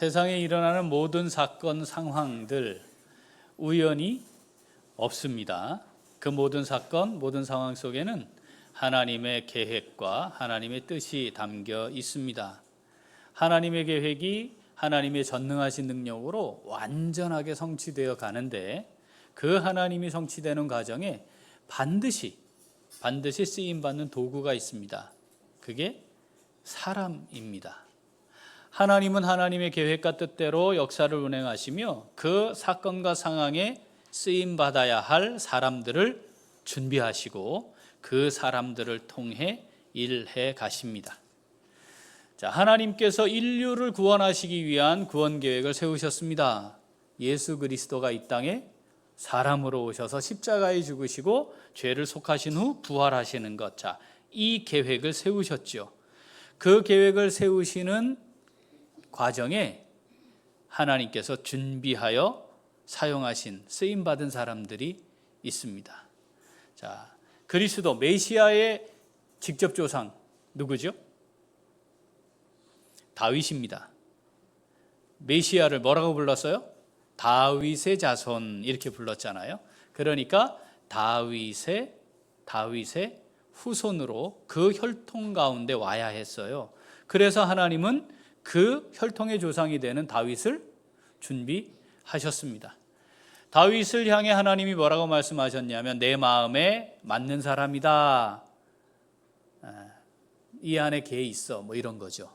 세상에 일어나는 모든 사건, 상황들 우연이 없습니다. 그 모든 사건, 모든 상황 속에는 하나님의 계획과 하나님의 뜻이 담겨 있습니다. 하나님의 계획이 하나님의 전능하신 능력으로 완전하게 성취되어 가는데, 그 하나님이 성취되는 과정에 반드시 쓰임받는 도구가 있습니다. 그게 사람입니다. 하나님은 하나님의 계획과 뜻대로 역사를 운행하시며 그 사건과 상황에 쓰임받아야 할 사람들을 준비하시고 그 사람들을 통해 일해 가십니다. 자, 하나님께서 인류를 구원하시기 위한 구원 계획을 세우셨습니다. 예수 그리스도가 이 땅에 사람으로 오셔서 십자가에 죽으시고 죄를 속하신 후 부활하시는 것, 자, 이 계획을 세우셨죠. 그 계획을 세우시는 과정에 하나님께서 준비하여 사용하신 쓰임받은 사람들이 있습니다. 자, 그리스도 메시아의 직접 조상 누구죠? 다윗입니다. 메시아를 뭐라고 불렀어요? 다윗의 자손, 이렇게 불렀잖아요. 그러니까 다윗의 후손으로 그 혈통 가운데 와야 했어요. 그래서 하나님은 그 혈통의 조상이 되는 다윗을 준비하셨습니다. 다윗을 향해 하나님이 뭐라고 말씀하셨냐면 내 마음에 맞는 사람이다, 이 안에 걔 있어, 뭐 이런 거죠.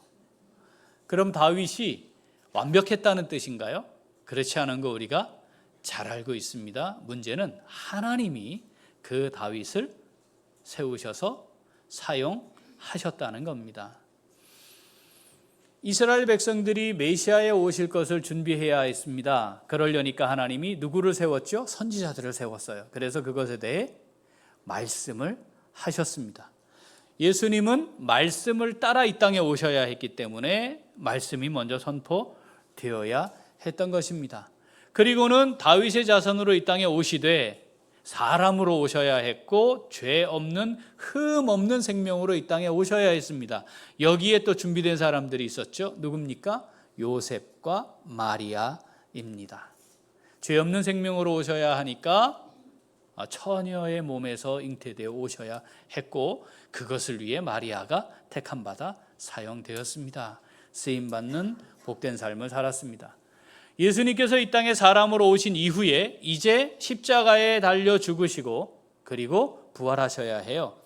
그럼 다윗이 완벽했다는 뜻인가요? 그렇지 않은 거 우리가 잘 알고 있습니다. 문제는 하나님이 그 다윗을 세우셔서 사용하셨다는 겁니다. 이스라엘 백성들이 메시아에 오실 것을 준비해야 했습니다. 그러려니까 하나님이 누구를 세웠죠? 선지자들을 세웠어요. 그래서 그것에 대해 말씀을 하셨습니다. 예수님은 말씀을 따라 이 땅에 오셔야 했기 때문에 말씀이 먼저 선포되어야 했던 것입니다. 그리고는 다윗의 자손으로 이 땅에 오시되 사람으로 오셔야 했고 죄 없는 흠 없는 생명으로 이 땅에 오셔야 했습니다. 여기에 또 준비된 사람들이 있었죠. 누굽니까? 요셉과 마리아입니다. 죄 없는 생명으로 오셔야 하니까 처녀의 몸에서 잉태되어 오셔야 했고, 그것을 위해 마리아가 택함받아 사용되었습니다. 쓰임받는 복된 삶을 살았습니다. 예수님께서 이 땅에 사람으로 오신 이후에 이제 십자가에 달려 죽으시고 그리고 부활하셔야 해요.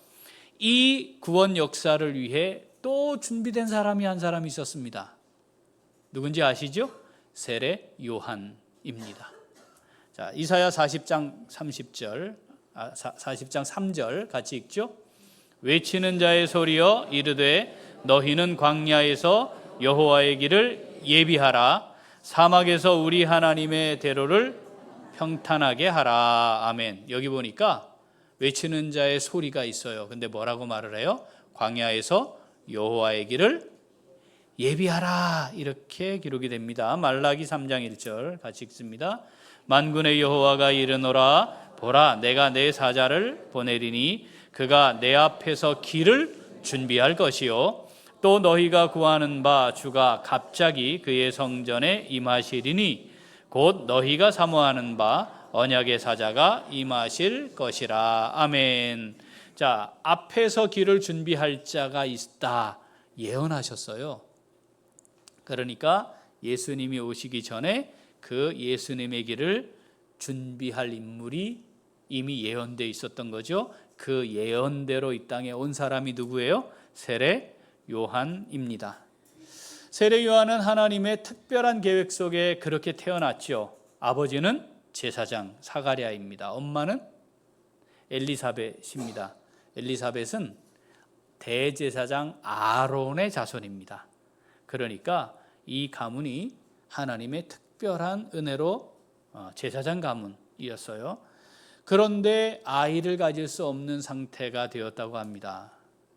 이 구원 역사를 위해 또 준비된 사람이 한 사람이 있었습니다. 누군지 아시죠? 세례 요한입니다. 자, 이사야 40장 3절 같이 읽죠. 외치는 자의 소리여 이르되 너희는 광야에서 여호와의 길을 예비하라, 사막에서 우리 하나님의 대로를 평탄하게 하라. 아멘. 여기 보니까 외치는 자의 소리가 있어요. 근데 뭐라고 말을 해요? 광야에서 여호와의 길을 예비하라, 이렇게 기록이 됩니다. 말라기 3장 1절 같이 읽습니다. 만군의 여호와가 이르노라, 보라 내가 내 사자를 보내리니 그가 내 앞에서 길을 준비할 것이요 또 너희가 구하는 바 주가 갑자기 그의 성전에 임하시리니 곧 너희가 사모하는 바 언약의 사자가 임하실 것이라. 아멘. 자, 앞에서 길을 준비할 자가 있다 예언하셨어요. 그러니까 예수님이 오시기 전에 그 예수님의 길을 준비할 인물이 이미 예언되어 있었던 거죠. 그 예언대로 이 땅에 온 사람이 누구예요? 세례 요한입니다. 세례 요한은 하나님의 특별한 계획 속에 그렇게 태어났죠. 아버지는 제사장 사가랴입니다. 엄마는 엘리사벳입니다. 엘리사벳은 대제사장 아론의 자손입니다. 그러니까 이 가문이 하나님의 특별한 은혜로 제사장 가문이었어요. 그런데 아이를 가질 수 없는 상태가 되었다고 합니다.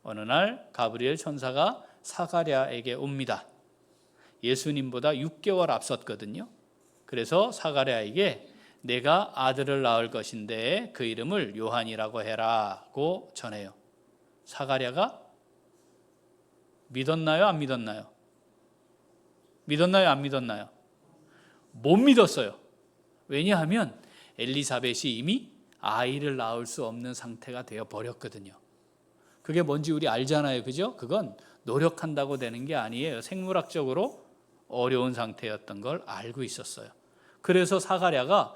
어느 날 가브리엘 천사가 사가랴에게 옵니다. 예수님보다 6개월 앞섰거든요. 그래서 사가랴에게 내가 아들을 낳을 것인데 그 이름을 요한이라고 해라고 전해요. 사가랴가 믿었나요? 안 믿었나요? 믿었나요? 안 믿었나요? 못 믿었어요. 왜냐하면 엘리사벳이 이미 아이를 낳을 수 없는 상태가 되어 버렸거든요. 그게 뭔지 우리 알잖아요. 그죠? 그건 노력한다고 되는 게 아니에요. 생물학적으로 어려운 상태였던 걸 알고 있었어요. 그래서 사가랴가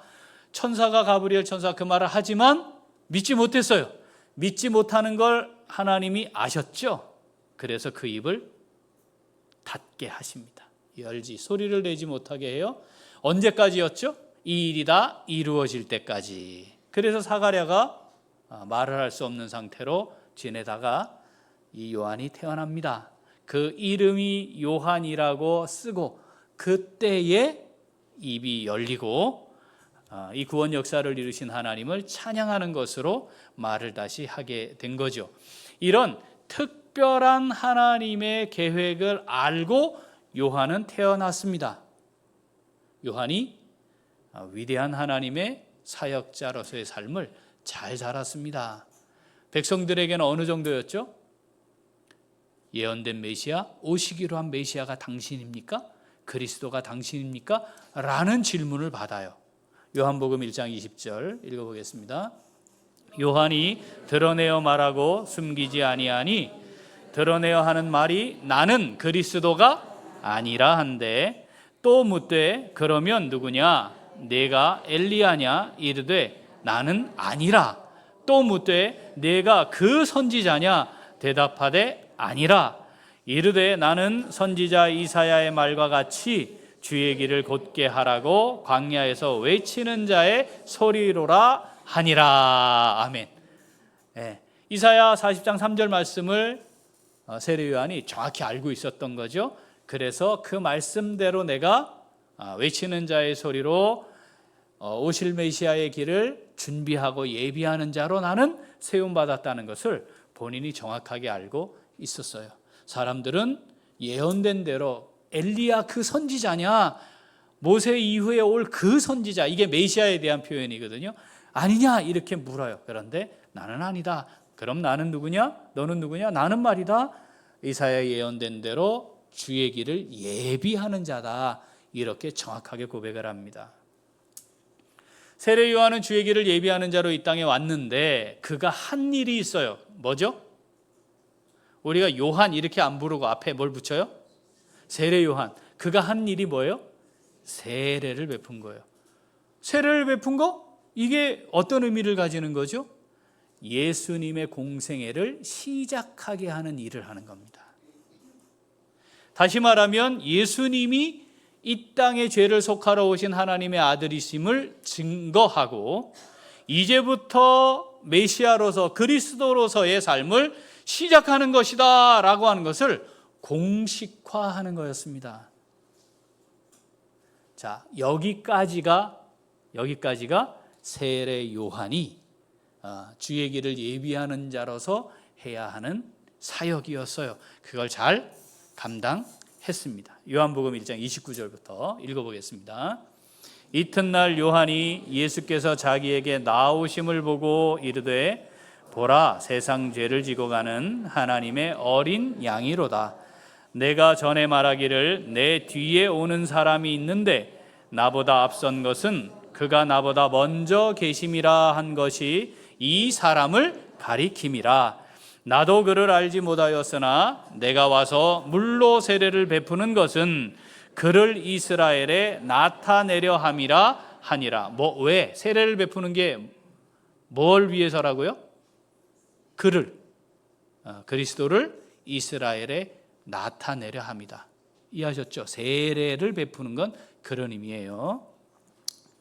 천사가 가브리엘 천사 그 말을 하지만 믿지 못했어요. 믿지 못하는 걸 하나님이 아셨죠. 그래서 그 입을 닫게 하십니다. 열지, 소리를 내지 못하게 해요. 언제까지였죠? 이 일이 다 이루어질 때까지. 그래서 사가랴가 말을 할 수 없는 상태로 지내다가 이 요한이 태어납니다. 그 이름이 요한이라고 쓰고 그때에 입이 열리고 이 구원 역사를 이루신 하나님을 찬양하는 것으로 말을 다시 하게 된 거죠. 이런 특별한 하나님의 계획을 알고 요한은 태어났습니다. 요한이 위대한 하나님의 사역자로서의 삶을 잘 살았습니다. 백성들에게는 어느 정도였죠? 예언된 메시아, 오시기로 한 메시아가 당신입니까? 그리스도가 당신입니까? 라는 질문을 받아요. 요한복음 1장 20절 읽어보겠습니다. 요한이 드러내어 말하고 숨기지 아니하니 드러내어 하는 말이 나는 그리스도가 아니라 한데 또 묻되 그러면 누구냐? 내가 엘리야냐? 이르되 나는 아니라. 또 묻되 내가 그 선지자냐? 대답하되 아니라. 이르되 나는 선지자 이사야의 말과 같이 주의 길을 곧게 하라고 광야에서 외치는 자의 소리로라 하니라. 아멘. 이사야 40장 3절 말씀을 세례 요한이 정확히 알고 있었던 거죠. 그래서 그 말씀대로 내가 외치는 자의 소리로 오실 메시아의 길을 준비하고 예비하는 자로 나는 세움받았다는 것을 본인이 정확하게 알고 있었어요. 사람들은 예언된 대로 엘리야 그 선지자냐, 모세 이후에 올 그 선지자, 이게 메시아에 대한 표현이거든요. 아니냐 이렇게 물어요. 그런데 나는 아니다. 그럼 나는 누구냐? 너는 누구냐? 나는 말이다. 이사야 예언된 대로 주의 길을 예비하는 자다. 이렇게 정확하게 고백을 합니다. 세례 요한은 주의 길을 예비하는 자로 이 땅에 왔는데 그가 한 일이 있어요. 뭐죠? 우리가 요한 이렇게 안 부르고 앞에 뭘 붙여요? 세례 요한. 그가 한 일이 뭐예요? 세례를 베푼 거예요. 세례를 베푼 거? 이게 어떤 의미를 가지는 거죠? 예수님의 공생애를 시작하게 하는 일을 하는 겁니다. 다시 말하면 예수님이 이 땅에 죄를 속하러 오신 하나님의 아들이심을 증거하고 이제부터 메시아로서 그리스도로서의 삶을 시작하는 것이다 라고 하는 것을 공식화하는 거였습니다. 자, 여기까지가 세례 요한이 주의 길을 예비하는 자로서 해야 하는 사역이었어요. 그걸 잘 감당했습니다. 요한복음 1장 29절부터 읽어보겠습니다. 이튿날 요한이 예수께서 자기에게 나오심을 보고 이르되 보라, 세상 죄를 지고 가는 하나님의 어린 양이로다. 내가 전에 말하기를 내 뒤에 오는 사람이 있는데 나보다 앞선 것은 그가 나보다 먼저 계심이라 한 것이 이 사람을 가리킴이라. 나도 그를 알지 못하였으나 내가 와서 물로 세례를 베푸는 것은 그를 이스라엘에 나타내려 함이라 하니라. 왜 세례를 베푸는 게 뭘 위해서라고요? 그를, 그리스도를 이스라엘에 나타내려 함이다. 이해하셨죠? 세례를 베푸는 건 그런 의미예요.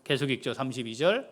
계속 읽죠. 32절.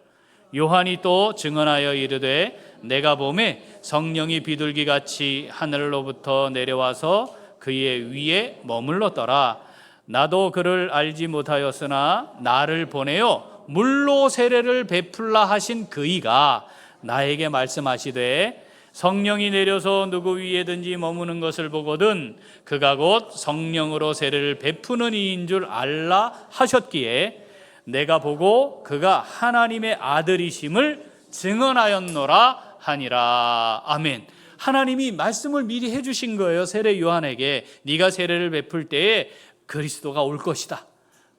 요한이 또 증언하여 이르되 내가 보매 성령이 비둘기같이 하늘로부터 내려와서 그의 위에 머물렀더라. 나도 그를 알지 못하였으나 나를 보내어 물로 세례를 베풀라 하신 그이가 나에게 말씀하시되 성령이 내려서 누구 위에든지 머무는 것을 보거든 그가 곧 성령으로 세례를 베푸는 이인 줄 알라 하셨기에 내가 보고 그가 하나님의 아들이심을 증언하였노라 하니라. 아멘. 하나님이 말씀을 미리 해주신 거예요. 세례 요한에게 네가 세례를 베풀 때에 그리스도가 올 것이다.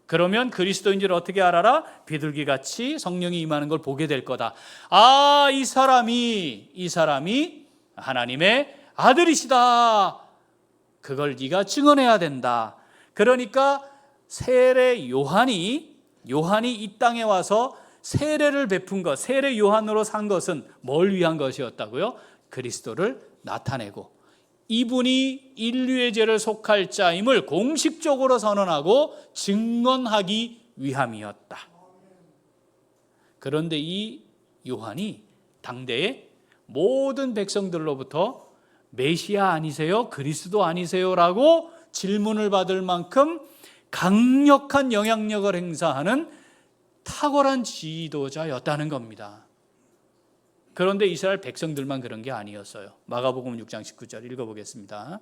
그러면 그리스도인지를 어떻게 알아라? 비둘기같이 성령이 임하는 걸 보게 될 거다. 아, 이 사람이 하나님의 아들이시다. 그걸 네가 증언해야 된다. 그러니까 세례 요한이 이 땅에 와서 세례를 베푼 것, 세례 요한으로 산 것은 뭘 위한 것이었다고요? 그리스도를 나타내고 이분이 인류의 죄를 속할 자임을 공식적으로 선언하고 증언하기 위함이었다. 그런데 이 요한이 당대의 모든 백성들로부터 메시아 아니세요? 그리스도 아니세요? 라고 질문을 받을 만큼 강력한 영향력을 행사하는 탁월한 지도자였다는 겁니다. 그런데 이스라엘 백성들만 그런 게 아니었어요. 마가복음 6장 19절 읽어보겠습니다.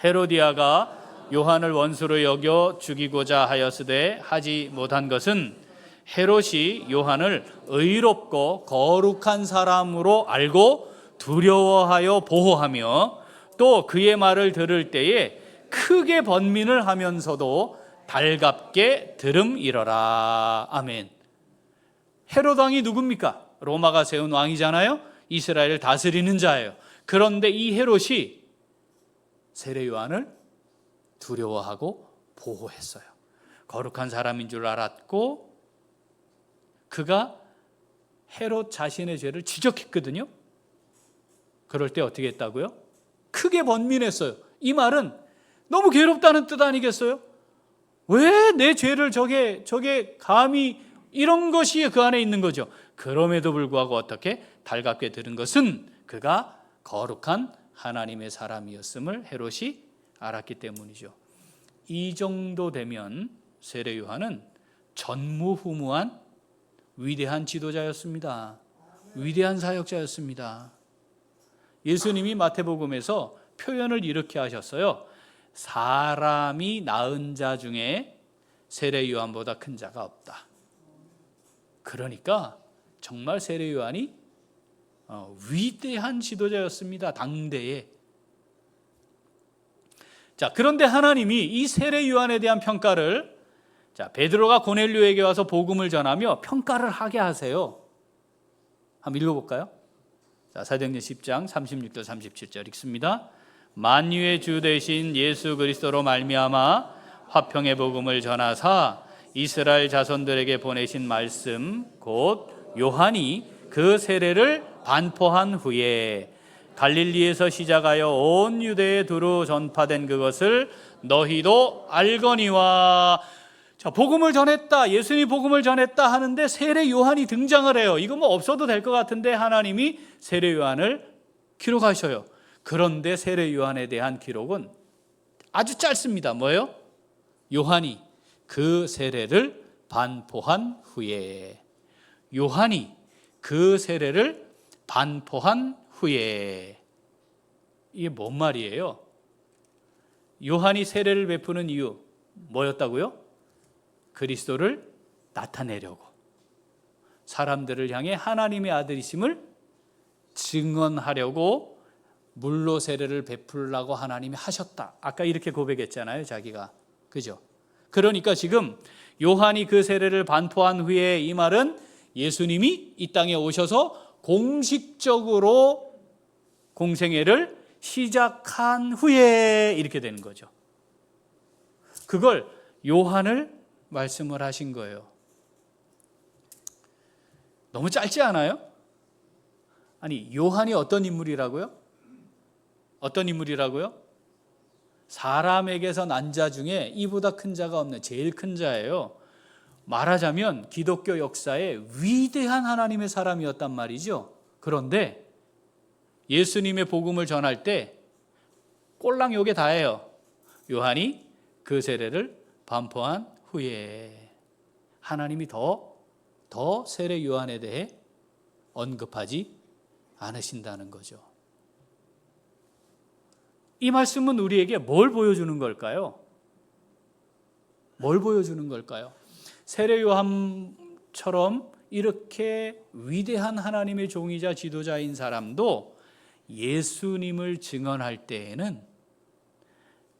헤로디아가 요한을 원수로 여겨 죽이고자 하였으되 하지 못한 것은 헤롯이 요한을 의롭고 거룩한 사람으로 알고 두려워하여 보호하며 또 그의 말을 들을 때에 크게 번민을 하면서도 달갑게 들음이러라. 아멘. 헤롯 왕이 누굽니까? 로마가 세운 왕이잖아요. 이스라엘을 다스리는 자예요. 그런데 이 헤롯이 세례 요한을 두려워하고 보호했어요. 거룩한 사람인 줄 알았고 그가 헤롯 자신의 죄를 지적했거든요. 그럴 때 어떻게 했다고요? 크게 번민했어요. 이 말은 너무 괴롭다는 뜻 아니겠어요? 왜 내 죄를 저게 감히 이런 것이 그 안에 있는 거죠. 그럼에도 불구하고 어떻게 달갑게 들은 것은 그가 거룩한 하나님의 사람이었음을 헤롯이 알았기 때문이죠. 이 정도 되면 세례 요한은 전무후무한 위대한 지도자였습니다. 위대한 사역자였습니다. 예수님이 마태복음에서 표현을 이렇게 하셨어요. 사람이 낳은 자 중에 세례 요한보다 큰 자가 없다. 그러니까 정말 세례 요한이 위대한 지도자였습니다. 당대에. 자, 그런데 하나님이 이 세례 요한에 대한 평가를 베드로가 고넬료에게 와서 복음을 전하며 평가를 하게 하세요. 한번 읽어볼까요? 자, 사도행전 10장 36절 37절 읽습니다. 만유의 주 되신 예수 그리스도로 말미암아 화평의 복음을 전하사 이스라엘 자손들에게 보내신 말씀 곧 요한이 그 세례를 반포한 후에 갈릴리에서 시작하여 온 유대에 두루 전파된 그것을 너희도 알거니와. 자, 복음을 전했다, 예수님이 복음을 전했다 하는데 세례 요한이 등장을 해요. 이거 뭐 없어도 될 것 같은데 하나님이 세례 요한을 기록하셔요. 그런데 세례 요한에 대한 기록은 아주 짧습니다. 뭐예요? 요한이 그 세례를 반포한 후에. 요한이 그 세례를 반포한 후에. 이게 뭔 말이에요? 요한이 세례를 베푸는 이유 뭐였다고요? 그리스도를 나타내려고, 사람들을 향해 하나님의 아들이심을 증언하려고 물로 세례를 베풀라고 하나님이 하셨다. 아까 이렇게 고백했잖아요, 자기가. 그죠? 그러니까 지금 요한이 그 세례를 반포한 후에, 이 말은 예수님이 이 땅에 오셔서 공식적으로 공생애를 시작한 후에 이렇게 되는 거죠. 그걸 요한을 말씀을 하신 거예요. 너무 짧지 않아요? 아니, 요한이 어떤 인물이라고요? 어떤 인물이라고요? 사람에게서 난 자 중에 이보다 큰 자가 없는 제일 큰 자예요. 말하자면 기독교 역사의 위대한 하나님의 사람이었단 말이죠. 그런데 예수님의 복음을 전할 때 꼴랑 요게 다예요. 요한이 그 세례를 반포한 후에. 하나님이 더 세례 요한에 대해 언급하지 않으신다는 거죠. 이 말씀은 우리에게 뭘 보여주는 걸까요? 뭘 보여주는 걸까요? 세례 요한처럼 이렇게 위대한 하나님의 종이자 지도자인 사람도 예수님을 증언할 때에는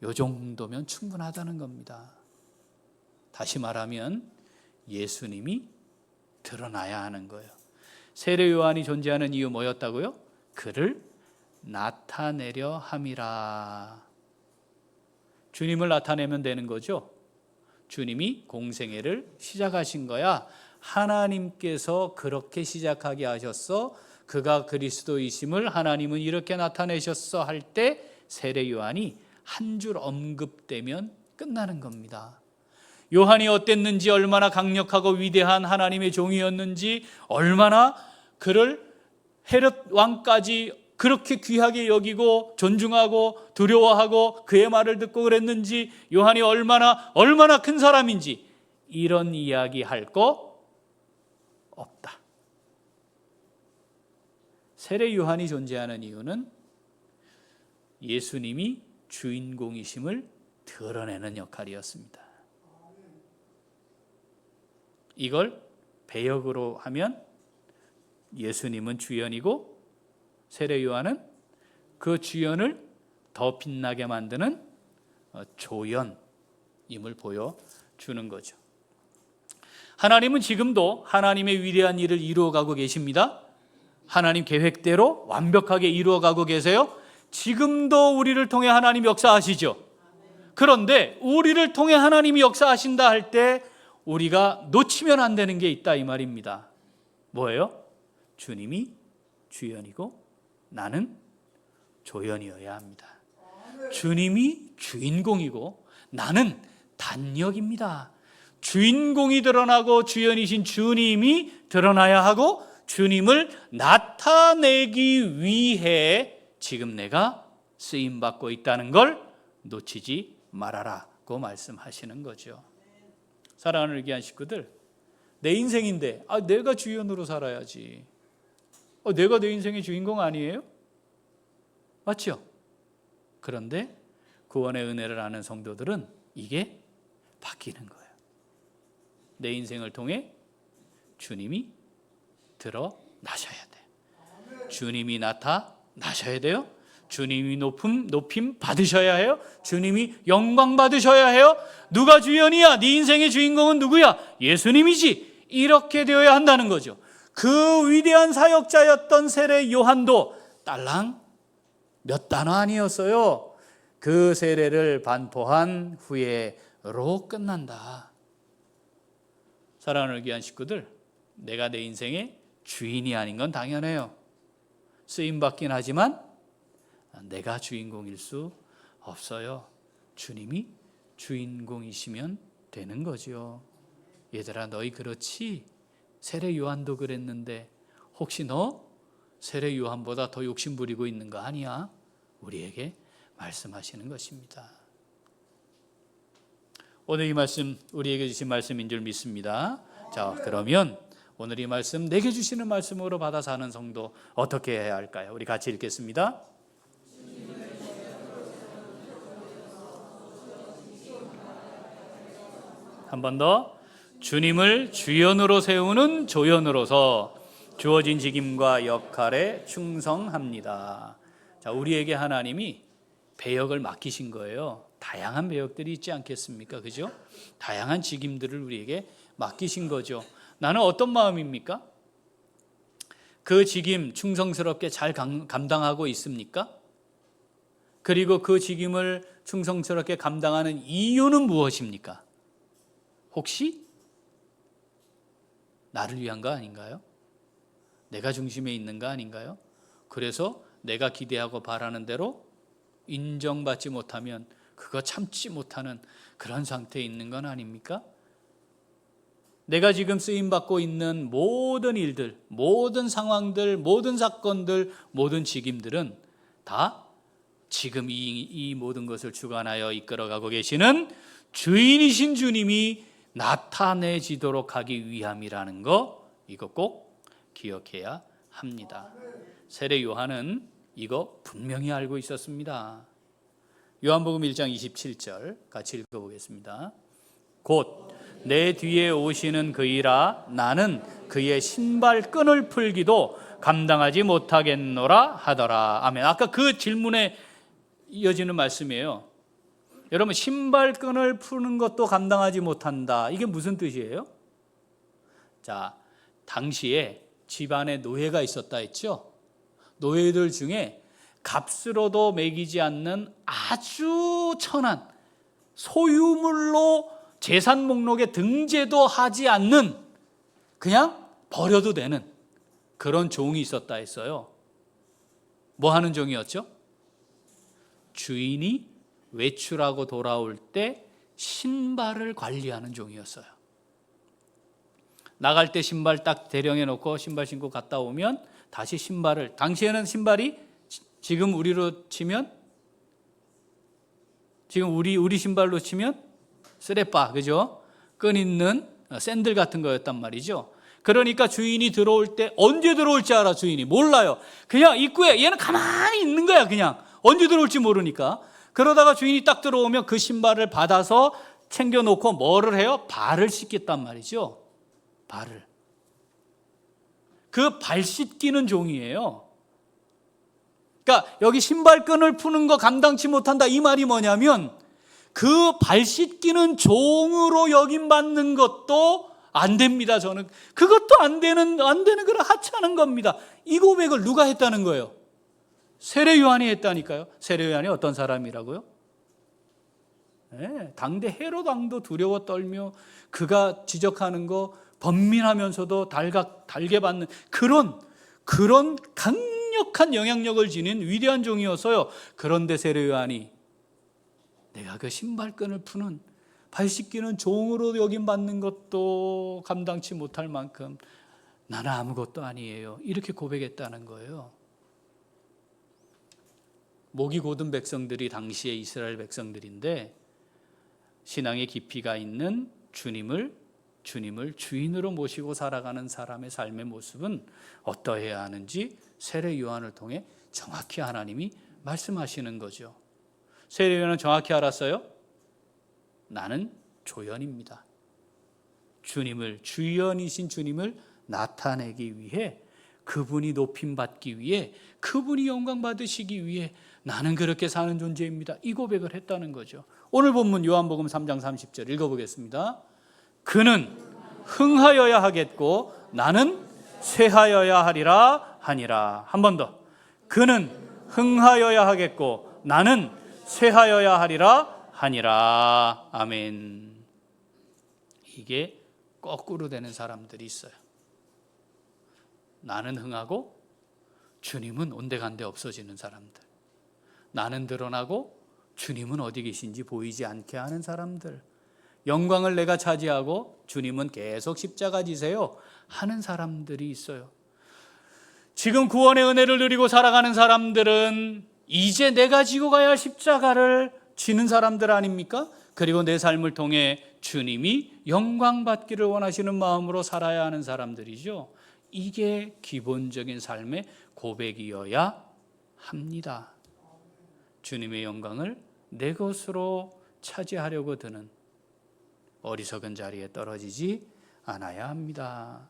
요 정도면 충분하다는 겁니다. 다시 말하면 예수님이 드러나야 하는 거예요. 세례 요한이 존재하는 이유 뭐였다고요? 그를 나타내려 함이라. 주님을 나타내면 되는 거죠. 주님이 공생애를 시작하신 거야. 하나님께서 그렇게 시작하게 하셨어. 그가 그리스도이심을 하나님은 이렇게 나타내셨어 할 때 세례 요한이 한 줄 언급되면 끝나는 겁니다. 요한이 어땠는지, 얼마나 강력하고 위대한 하나님의 종이었는지, 얼마나 그를 헤롯 왕까지 그렇게 귀하게 여기고 존중하고 두려워하고 그의 말을 듣고 그랬는지, 요한이 얼마나 큰 사람인지, 이런 이야기 할 거 없다. 세례 요한이 존재하는 이유는 예수님이 주인공이심을 드러내는 역할이었습니다. 이걸 배역으로 하면 예수님은 주연이고 세례 요한은 그 주연을 더 빛나게 만드는 조연임을 보여주는 거죠. 하나님은 지금도 하나님의 위대한 일을 이루어가고 계십니다. 하나님 계획대로 완벽하게 이루어가고 계세요. 지금도 우리를 통해 하나님 역사하시죠. 그런데 우리를 통해 하나님이 역사하신다 할 때 우리가 놓치면 안 되는 게 있다 이 말입니다. 뭐예요? 주님이 주연이고 나는 조연이어야 합니다. 주님이 주인공이고 나는 단역입니다. 주인공이 드러나고 주연이신 주님이 드러나야 하고, 주님을 나타내기 위해 지금 내가 쓰임받고 있다는 걸 놓치지 말아라고 말씀하시는 거죠. 사랑하는 귀한 식구들, 내 인생인데 내가 주연으로 살아야지. 내가 내 인생의 주인공 아니에요? 맞죠? 그런데 구원의 은혜를 아는 성도들은 이게 바뀌는 거예요. 내 인생을 통해 주님이 드러나셔야 돼요. 주님이 나타나셔야 돼요. 주님이 높임 받으셔야 해요. 주님이 영광 받으셔야 해요. 누가 주연이야? 네 인생의 주인공은 누구야? 예수님이지. 이렇게 되어야 한다는 거죠. 그 위대한 사역자였던 세례 요한도 딸랑 몇 단어 아니었어요. 그 세례를 반포한 후에로 끝난다. 사랑하는 귀한 식구들, 내가 내 인생의 주인이 아닌 건 당연해요. 쓰임받긴 하지만 내가 주인공일 수 없어요. 주님이 주인공이시면 되는 거죠. 얘들아, 너희 그렇지? 세례 요한도 그랬는데 혹시 너 세례 요한보다 더 욕심 부리고 있는 거 아니야? 우리에게 말씀하시는 것입니다. 오늘 이 말씀 우리에게 주신 말씀인 줄 믿습니다. 자, 그러면 오늘 이 말씀 내게 주시는 말씀으로 받아 사는 성도 어떻게 해야 할까요? 우리 같이 읽겠습니다. 한 번 더. 주님을 주연으로 세우는 조연으로서 주어진 직임과 역할에 충성합니다. 자, 우리에게 하나님이 배역을 맡기신 거예요. 다양한 배역들이 있지 않겠습니까? 그죠? 다양한 직임들을 우리에게 맡기신 거죠. 나는 어떤 마음입니까? 그 직임 충성스럽게 잘 감당하고 있습니까? 그리고 그 직임을 충성스럽게 감당하는 이유는 무엇입니까? 혹시 나를 위한 거 아닌가요? 내가 중심에 있는 거 아닌가요? 그래서 내가 기대하고 바라는 대로 인정받지 못하면 그거 참지 못하는 그런 상태에 있는 건 아닙니까? 내가 지금 쓰임받고 있는 모든 일들, 모든 상황들, 모든 사건들, 모든 직임들은 다 지금 이 모든 것을 주관하여 이끌어가고 계시는 주인이신 주님이 나타내지도록 하기 위함이라는 거, 이거 꼭 기억해야 합니다. 세례 요한은 이거 분명히 알고 있었습니다. 요한복음 1장 27절 같이 읽어보겠습니다. 곧 내 뒤에 오시는 그이라 나는 그의 신발끈을 풀기도 감당하지 못하겠노라 하더라. 아멘. 아까 그 질문에 이어지는 말씀이에요. 여러분, 신발끈을 푸는 것도 감당하지 못한다. 이게 무슨 뜻이에요? 자, 당시에 집안에 노예가 있었다 했죠. 노예들 중에 값으로도 매기지 않는 아주 천한 소유물로 재산 목록에 등재도 하지 않는, 그냥 버려도 되는 그런 종이 있었다 했어요. 뭐 하는 종이었죠? 주인이 외출하고 돌아올 때 신발을 관리하는 종이었어요. 나갈 때 신발 딱 대령해 놓고 신발 신고 갔다 오면 다시 신발을, 당시에는 신발이 지금 우리로 치면, 지금 우리 신발로 치면 쓰레빠, 그죠? 끈 있는 샌들 같은 거였단 말이죠. 그러니까 주인이 들어올 때 언제 들어올지 알아. 주인이 몰라요. 그냥 입구에 얘는 가만히 있는 거야. 그냥 언제 들어올지 모르니까. 그러다가 주인이 딱 들어오면 그 신발을 받아서 챙겨놓고 뭐를 해요? 발을 씻겠단 말이죠. 발을. 그 발 씻기는 종이에요. 그러니까 여기 신발끈을 푸는 거 감당치 못한다, 이 말이 뭐냐면 그 발 씻기는 종으로 여김받는 것도 안 됩니다. 저는 그것도 안 되는 걸 하찮은 겁니다. 이 고백을 누가 했다는 거예요? 세례 요한이 했다니까요. 세례 요한이 어떤 사람이라고요? 네, 당대 헤롯 왕도 두려워 떨며 그가 지적하는 거 번민하면서도 달게 받는 그런 강력한 영향력을 지닌 위대한 종이었어요. 그런데 세례 요한이 내가 그 신발끈을 푸는, 발 씻기는 종으로 여김받는 것도 감당치 못할 만큼 나는 아무것도 아니에요, 이렇게 고백했다는 거예요. 목이 곧은 백성들이 당시의 이스라엘 백성들인데 신앙의 깊이가 있는 주님을 주인으로 모시고 살아가는 사람의 삶의 모습은 어떠해야 하는지 세례 요한을 통해 정확히 하나님이 말씀하시는 거죠. 세례 요한은 정확히 알았어요. 나는 조연입니다. 주연이신 주님을 나타내기 위해, 그분이 높임받기 위해, 그분이 영광 받으시기 위해 나는 그렇게 사는 존재입니다. 이 고백을 했다는 거죠. 오늘 본문 요한복음 3장 30절 읽어보겠습니다. 그는 흥하여야 하겠고 나는 쇠하여야 하리라 하니라. 한 번 더. 그는 흥하여야 하겠고 나는 쇠하여야 하리라 하니라. 아멘. 이게 거꾸로 되는 사람들이 있어요. 나는 흥하고 주님은 온데간데 없어지는 사람들. 나는 드러나고 주님은 어디 계신지 보이지 않게 하는 사람들. 영광을 내가 차지하고 주님은 계속 십자가 지세요 하는 사람들이 있어요. 지금 구원의 은혜를 누리고 살아가는 사람들은 이제 내가 지고 가야 할 십자가를 지는 사람들 아닙니까? 그리고 내 삶을 통해 주님이 영광 받기를 원하시는 마음으로 살아야 하는 사람들이죠. 이게 기본적인 삶의 고백이어야 합니다. 주님의 영광을 내 것으로 차지하려고 드는 어리석은 자리에 떨어지지 않아야 합니다.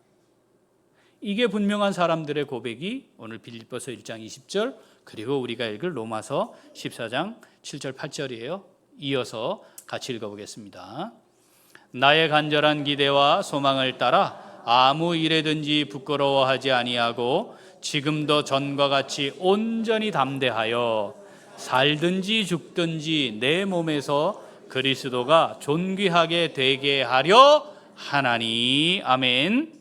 이게 분명한 사람들의 고백이 오늘 빌립보서 1장 20절 그리고 우리가 읽을 로마서 14장 7절 8절이에요. 이어서 같이 읽어보겠습니다. 나의 간절한 기대와 소망을 따라 아무 일에든지 부끄러워하지 아니하고 지금도 전과 같이 온전히 담대하여 살든지 죽든지 내 몸에서 그리스도가 존귀하게 되게 하려 하나니. 아멘.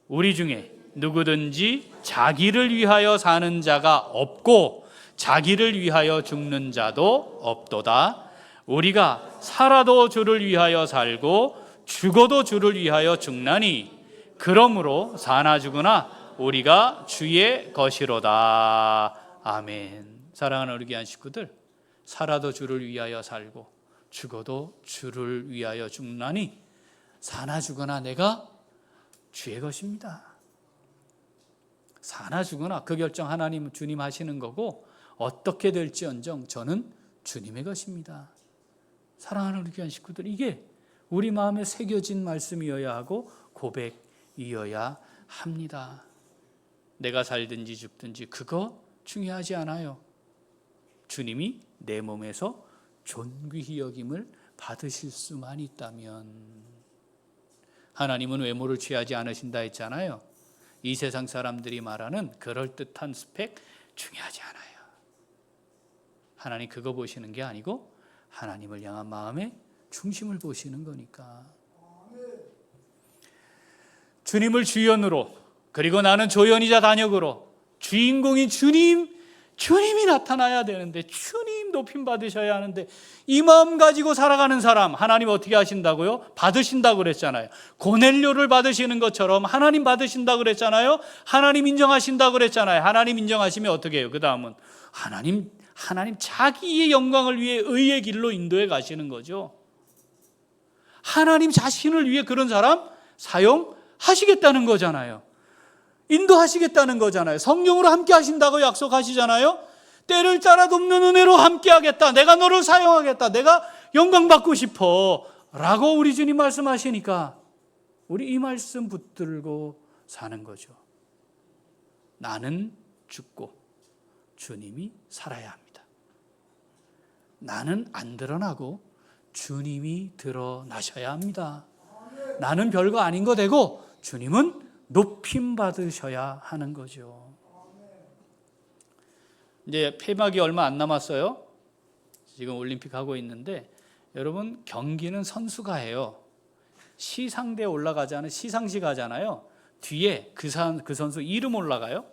우리 중에 누구든지 자기를 위하여 사는 자가 없고 자기를 위하여 죽는 자도 없도다. 우리가 살아도 주를 위하여 살고 죽어도 주를 위하여 죽나니 그러므로 사나 죽으나 우리가 주의 것이로다. 아멘. 사랑하는 우리 귀한 식구들, 살아도 주를 위하여 살고 죽어도 주를 위하여 죽나니 사나 죽으나 내가 주의 것입니다. 사나 죽으나 그 결정 하나님 주님 하시는 거고 어떻게 될지언정 저는 주님의 것입니다. 사랑하는 우리 귀한 식구들, 이게 우리 마음에 새겨진 말씀이어야 하고 고백이어야 합니다. 내가 살든지 죽든지 그거 중요하지 않아요. 주님이 내 몸에서 존귀히 여김을 받으실 수만 있다면. 하나님은 외모를 취하지 않으신다 했잖아요. 이 세상 사람들이 말하는 그럴듯한 스펙 중요하지 않아요. 하나님 그거 보시는 게 아니고 하나님을 향한 마음의 중심을 보시는 거니까. 주님을 주연으로, 그리고 나는 조연이자 단역으로, 주인공인 주님이 나타나야 되는데, 주님 높임 받으셔야 하는데, 이 마음 가지고 살아가는 사람 하나님 어떻게 하신다고요? 받으신다고 그랬잖아요. 고넬료를 받으시는 것처럼 하나님 받으신다고 그랬잖아요. 하나님 인정하신다고 그랬잖아요. 하나님 인정하시면 어떻게 해요? 그 다음은 하나님 자기의 영광을 위해 의의 길로 인도해 가시는 거죠. 하나님 자신을 위해 그런 사람 사용하시겠다는 거잖아요. 인도하시겠다는 거잖아요. 성령으로 함께 하신다고 약속하시잖아요. 때를 따라 돕는 은혜로 함께 하겠다. 내가 너를 사용하겠다. 내가 영광 받고 싶어 라고 우리 주님 말씀하시니까 우리 이 말씀 붙들고 사는 거죠. 나는 죽고 주님이 살아야 합니다. 나는 안 드러나고 주님이 드러나셔야 합니다. 나는 별거 아닌 거 되고 주님은 높임 받으셔야 하는 거죠. 이제 폐막이 얼마 안 남았어요. 지금 올림픽 하고 있는데 여러분, 경기는 선수가 해요. 시상대에 올라가잖아요. 시상식 하잖아요. 뒤에 그 선수 이름 올라가요?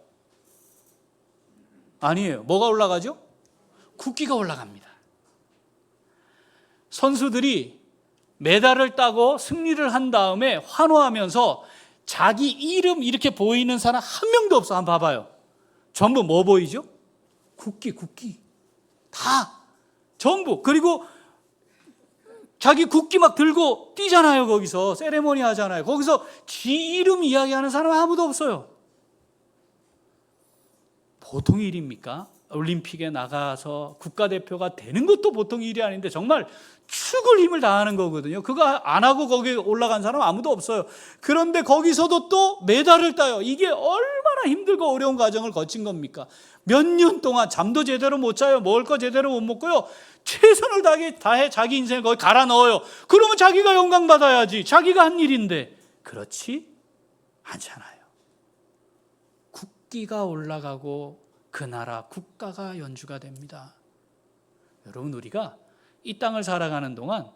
아니에요. 뭐가 올라가죠? 국기가 올라갑니다. 선수들이 메달을 따고 승리를 한 다음에 환호하면서 자기 이름 이렇게 보이는 사람 한 명도 없어. 한번 봐봐요. 전부 뭐 보이죠? 국기 다 전부. 그리고 자기 국기 막 들고 뛰잖아요. 거기서 세레모니 하잖아요. 거기서 지 이름 이야기하는 사람 아무도 없어요. 보통 일입니까? 올림픽에 나가서 국가대표가 되는 것도 보통 일이 아닌데 정말 죽을 힘을 다하는 거거든요. 그거 안 하고 거기 올라간 사람 아무도 없어요. 그런데 거기서도 또 메달을 따요. 이게 얼마나 힘들고 어려운 과정을 거친 겁니까? 몇 년 동안 잠도 제대로 못 자요. 먹을 거 제대로 못 먹고요. 최선을 다해 자기 인생을 거기 갈아 넣어요. 그러면 자기가 영광 받아야지. 자기가 한 일인데. 그렇지 않잖아요. 국기가 올라가고 그 나라 국가가 연주가 됩니다. 여러분, 우리가 이 땅을 살아가는 동안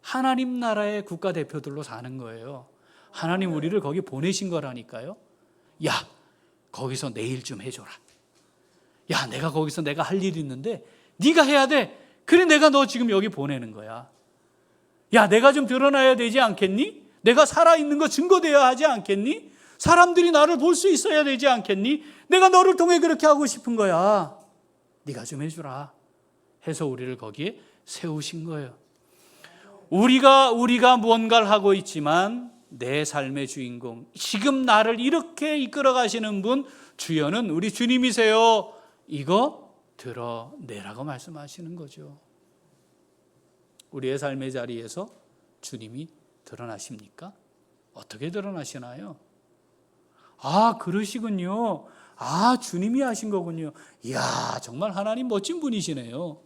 하나님 나라의 국가대표들로 사는 거예요. 하나님 우리를 거기 보내신 거라니까요. 야, 거기서 내 일 좀 해줘라. 야, 내가 거기서 내가 할 일이 있는데 네가 해야 돼. 그래, 내가 너 지금 여기 보내는 거야. 야, 내가 좀 드러나야 되지 않겠니? 내가 살아있는 거 증거되어야 하지 않겠니? 사람들이 나를 볼 수 있어야 되지 않겠니? 내가 너를 통해 그렇게 하고 싶은 거야. 네가 좀 해주라 해서 우리를 거기에 세우신 거예요. 우리가 무언가를 하고 있지만 내 삶의 주인공, 지금 나를 이렇게 이끌어 가시는 분, 주여는 우리 주님이세요. 이거 드러내라고 말씀하시는 거죠. 우리의 삶의 자리에서 주님이 드러나십니까? 어떻게 드러나시나요? 아, 그러시군요. 아, 주님이 하신 거군요. 이야, 정말 하나님 멋진 분이시네요.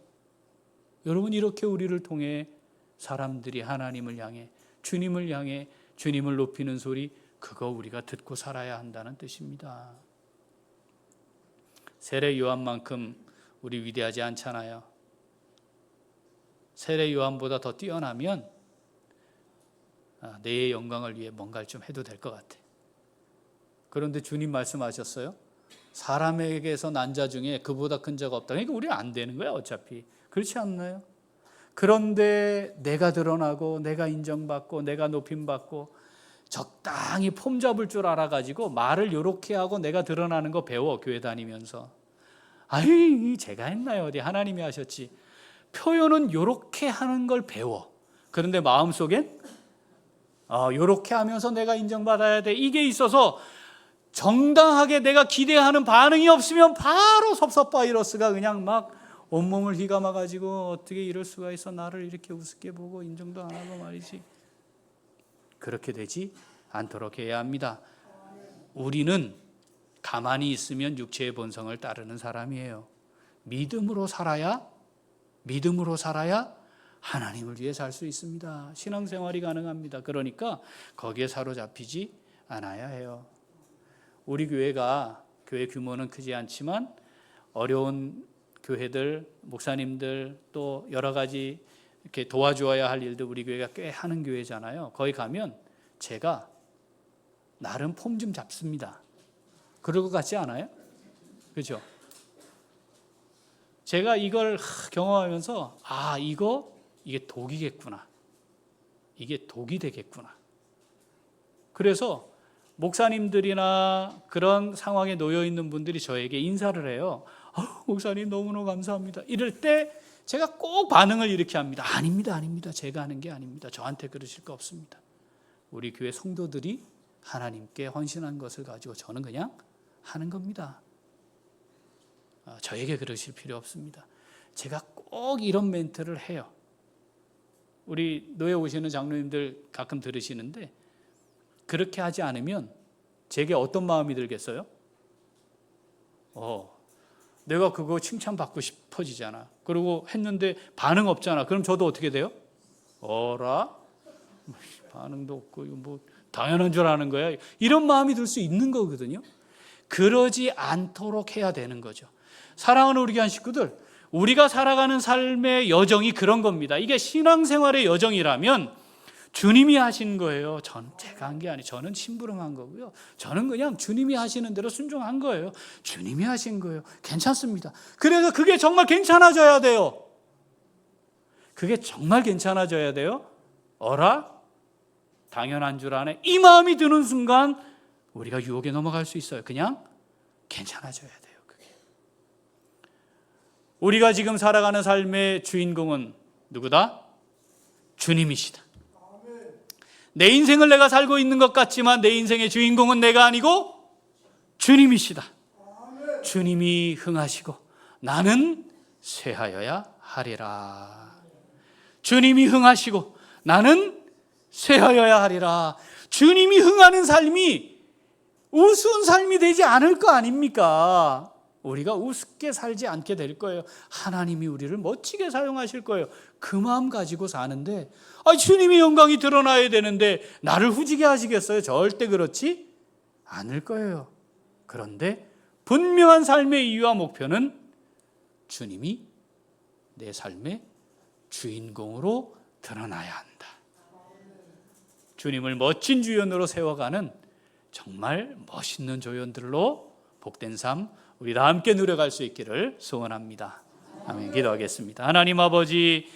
여러분, 이렇게 우리를 통해 사람들이 하나님을 향해, 주님을 향해 주님을 높이는 소리, 그거 우리가 듣고 살아야 한다는 뜻입니다. 세례 요한만큼 우리 위대하지 않잖아요. 세례 요한보다 더 뛰어나면 내 영광을 위해 뭔가를 좀 해도 될 것 같아. 그런데 주님 말씀하셨어요. 사람에게서 난 자 중에 그보다 큰 자가 없다. 그러니까 우리는 안 되는 거야 어차피. 그렇지 않나요? 그런데 내가 드러나고 내가 인정받고 내가 높임받고 적당히 폼 잡을 줄 알아가지고 말을 요렇게 하고 내가 드러나는 거 배워. 교회 다니면서. 아이, 제가 했나요? 어디 하나님이 하셨지. 표현은 요렇게 하는 걸 배워. 그런데 마음속엔 요렇게 하면서 내가 인정받아야 돼. 이게 있어서 정당하게 내가 기대하는 반응이 없으면 바로 섭섭바이러스가 그냥 막 온몸을 휘감아가지고 어떻게 이럴 수가 있어. 나를 이렇게 우습게 보고 인정도 안 하고 말이지. 그렇게 되지 않도록 해야 합니다. 우리는 가만히 있으면 육체의 본성을 따르는 사람이에요. 믿음으로 살아야 하나님을 위해 살 수 있습니다. 신앙생활이 가능합니다. 그러니까 거기에 사로잡히지 않아야 해요. 우리 교회가 교회 규모는 크지 않지만 어려운 교회들, 목사님들 또 여러 가지 이렇게 도와주어야 할 일들 우리 교회가 꽤 하는 교회잖아요. 거기 가면 제가 나름 폼 좀 잡습니다. 그럴 것 같지 않아요? 그죠? 제가 이걸 경험하면서 이게 독이겠구나. 이게 독이 되겠구나. 그래서 목사님들이나 그런 상황에 놓여 있는 분들이 저에게 인사를 해요. 목사님 너무너무 감사합니다. 이럴 때 제가 꼭 반응을 이렇게 합니다. 아닙니다. 제가 하는 게 아닙니다. 저한테 그러실 거 없습니다. 우리 교회 성도들이 하나님께 헌신한 것을 가지고 저는 그냥 하는 겁니다. 저에게 그러실 필요 없습니다. 제가 꼭 이런 멘트를 해요. 우리 노예 오시는 장로님들 가끔 들으시는데 그렇게 하지 않으면 제게 어떤 마음이 들겠어요? 내가 그거 칭찬받고 싶어지잖아. 그리고 했는데 반응 없잖아. 그럼 저도 어떻게 돼요? 어라? 반응도 없고 이거 뭐 당연한 줄 아는 거야. 이런 마음이 들 수 있는 거거든요. 그러지 않도록 해야 되는 거죠. 사랑하는 우리 교회 식구들, 우리가 살아가는 삶의 여정이 그런 겁니다. 이게 신앙생활의 여정이라면 주님이 하신 거예요. 제가 한 게 아니에요. 저는 심부름한 거고요. 저는 그냥 주님이 하시는 대로 순종한 거예요. 주님이 하신 거예요. 괜찮습니다. 그래서 그게 정말 괜찮아져야 돼요. 그게 정말 괜찮아져야 돼요. 어라? 당연한 줄 아네. 이 마음이 드는 순간 우리가 유혹에 넘어갈 수 있어요. 그냥 괜찮아져야 돼요. 그게. 우리가 지금 살아가는 삶의 주인공은 누구다? 주님이시다. 내 인생을 내가 살고 있는 것 같지만 내 인생의 주인공은 내가 아니고 주님이시다. 주님이 흥하시고 나는 쇠하여야 하리라. 주님이 흥하시고 나는 쇠하여야 하리라. 주님이 흥하는 삶이 우스운 삶이 되지 않을 거 아닙니까? 우리가 우습게 살지 않게 될 거예요. 하나님이 우리를 멋지게 사용하실 거예요. 그 마음 가지고 사는데 주님의 영광이 드러나야 되는데 나를 후지게 하시겠어요? 절대 그렇지 않을 거예요. 그런데 분명한 삶의 이유와 목표는 주님이 내 삶의 주인공으로 드러나야 한다. 주님을 멋진 주연으로 세워가는 정말 멋있는 조연들로 복된 삶 우리 다 함께 누려갈 수 있기를 소원합니다. 아멘. 기도하겠습니다. 하나님 아버지,